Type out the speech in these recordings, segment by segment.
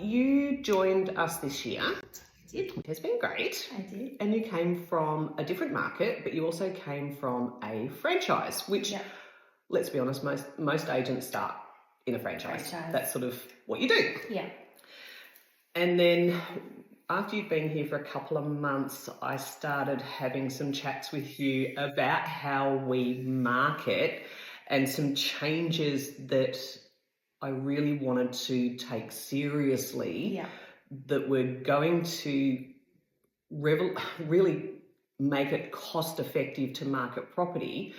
you joined us this year. I did. It has been great. I did. And you came from a different market, but you also came from a franchise, which, let's be honest, most agents start in a franchise. That's sort of what you do. Yeah. And then after you'd been here for a couple of months, I started having some chats with you about how we market and some changes that I really wanted to take seriously, that were going to really make it cost effective to market property.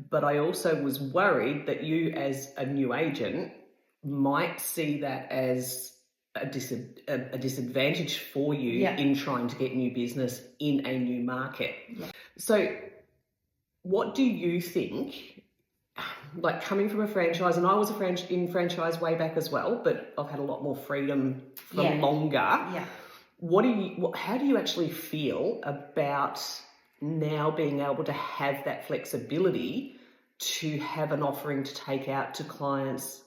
But I also was worried that you as a new agent might see that as a disadvantage for you in trying to get new business in a new market. So what do you think, like coming from a franchise, and I was in franchise way back as well, but I've had a lot more freedom for longer. How do you actually feel about now being able to have that flexibility to have an offering to take out to clients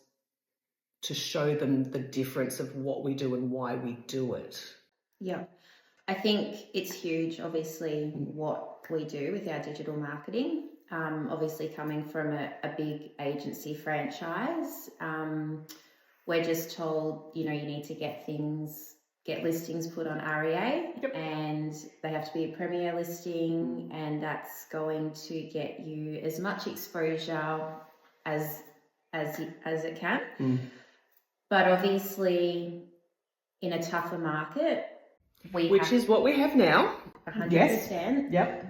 to show them the difference of what we do and why we do it? Yeah, I think it's huge, obviously, what we do with our digital marketing. Obviously, coming from a big agency franchise, we're just told, you need to get listings put on REA, and they have to be a premier listing, and that's going to get you as much exposure as it can. But obviously, in a tougher market, which is what we have now. 100%.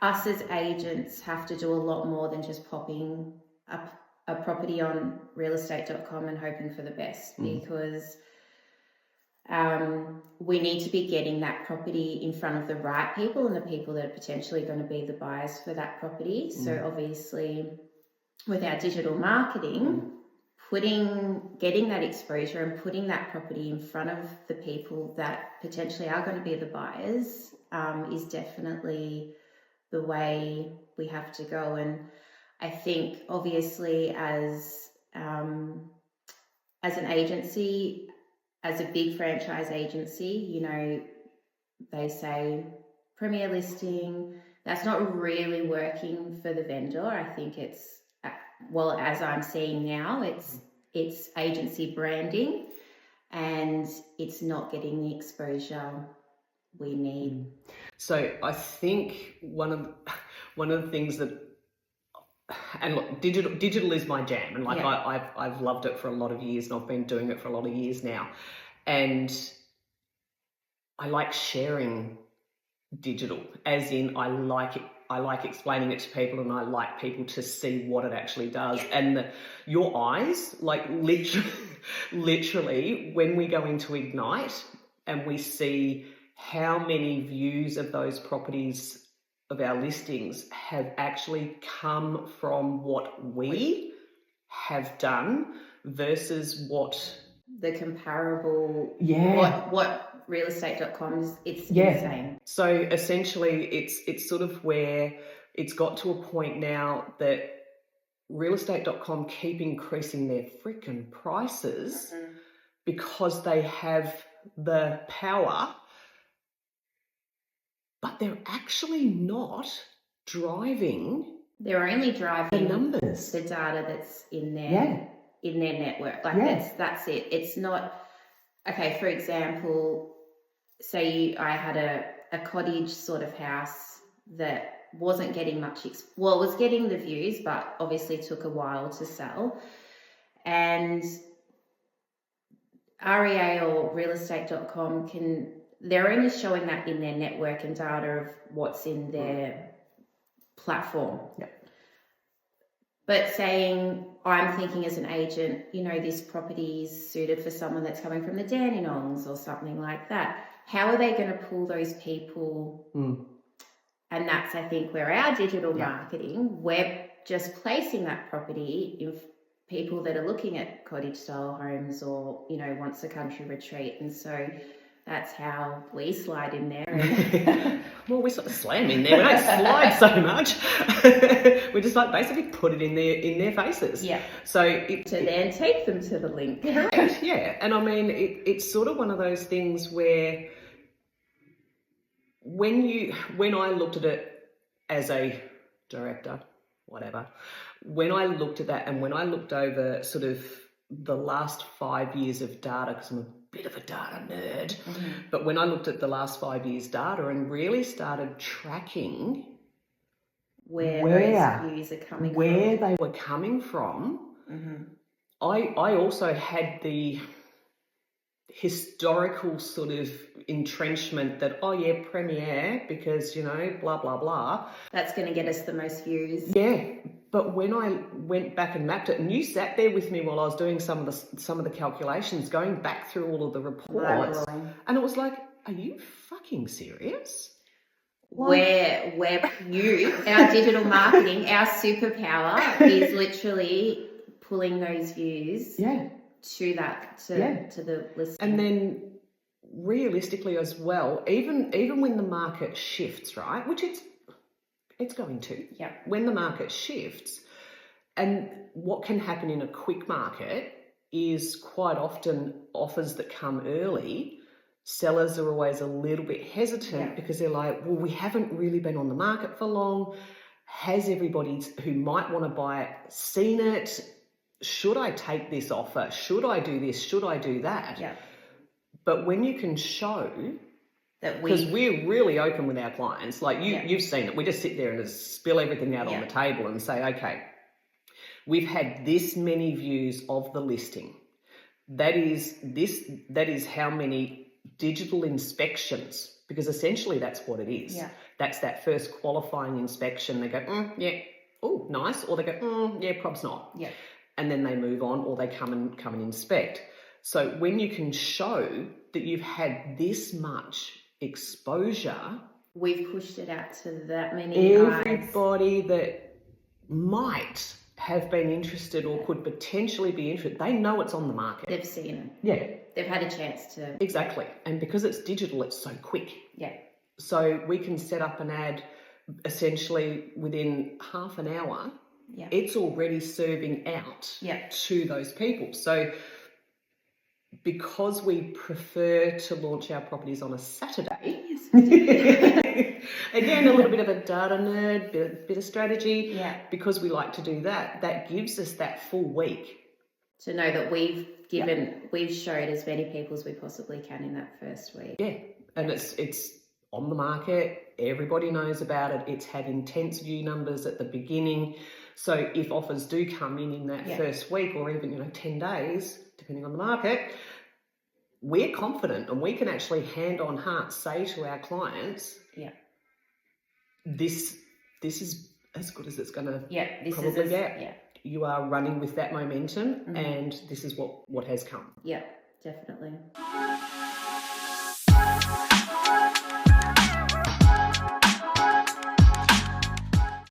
Us as agents have to do a lot more than just popping up a property on realestate.com and hoping for the best, because we need to be getting that property in front of the right people and the people that are potentially going to be the buyers for that property. So obviously, with our digital marketing, getting that exposure and putting that property in front of the people that potentially are going to be the buyers is definitely the way we have to go. And I think obviously as an agency, as a big franchise agency, they say premier listing, that's not really working for the vendor. I think it's, well, as I'm seeing now, it's agency branding, and it's not getting the exposure we need. So I think one of the things that, and look, digital is my jam, and I've loved it for a lot of years, and I've been doing it for a lot of years now, and I like sharing digital, as in I like explaining it to people, and I like people to see what it actually does. And your eyes, like literally, when we go into Ignite and we see how many views of those properties, of our listings, have actually come from what we have done versus what the comparable, what realestate.com is, it's insane. So essentially it's sort of where it's got to a point now that realestate.com keep increasing their freaking prices because they have the power, but they're actually not driving. They're only driving the numbers, the data that's in their network. Like that's it. It's not, okay, for example, say I had a cottage sort of house that wasn't getting much, was getting the views, but obviously took a while to sell. And REA or realestate.com they're only showing that in their network and data of what's in their platform. But saying, I'm thinking as an agent, this property is suited for someone that's coming from the Dandenongs or something like that. How are they going to pull those people? And that's, I think, where our digital marketing, we're just placing that property in people that are looking at cottage style homes or, wants a country retreat. And so that's how we slide in there. And well, we sort of slam in there. We don't slide so much. We just like basically put it in their faces. yeah. So then take them to the link. Right, yeah. And I mean, it's sort of one of those things where when I looked at it as a director, whatever, when I looked at that and when I looked over sort of the last 5 years of data, because I'm a bit of a data nerd, but when I looked at the last 5 years data and really started tracking where those views are coming where from. they were coming from, I also had the historical sort of entrenchment that, oh yeah, premiere, because, you know, blah, blah, blah. That's going to get us the most views. Yeah. But when I went back and mapped it, and you sat there with me while I was doing some of the calculations, going back through all of the reports, and it was like, are you fucking serious? We're our digital marketing, our superpower is literally pulling those views to the listener. And then realistically as well, even when the market shifts, right, which it's going to. Yeah. When the market shifts, and what can happen in a quick market is quite often offers that come early, sellers are always a little bit hesitant because they're like, well, we haven't really been on the market for long. Has everybody who might want to buy it seen it? Should I take this offer? Should I do this? Should I do that? Yeah. But when you can show that because we're really open with our clients, like you've seen it, we just sit there and just spill everything out on the table and say, okay, we've had this many views of the listing. That is how many digital inspections, because essentially that's what it is. Yeah. That's that first qualifying inspection. They go, yeah, oh, nice, or they go, yeah, prob's not. Yeah. And then they move on, or they come and inspect. So when you can show that you've had this much exposure, we've pushed it out to that many everybody that might have been interested or could potentially be interested, they know it's on the market. They've seen it. Yeah. They've had a chance to. Exactly. And because it's digital, it's so quick. Yeah. So we can set up an ad essentially within half an hour. Yeah. It's already serving out to those people. So because we prefer to launch our properties on a Saturday, again, a little bit of a data nerd, bit of strategy, because we like to do that, that gives us that full week. To know that we've showed as many people as we possibly can in that first week. Yeah, and it's on the market, everybody knows about it, it's had intense view numbers at the beginning. So if offers do come in that first week or even 10 days, depending on the market, we're confident and we can actually hand on heart say to our clients, this is as good as it's going to probably get. Yeah. You are running with that momentum and this is what has come. Yeah, definitely.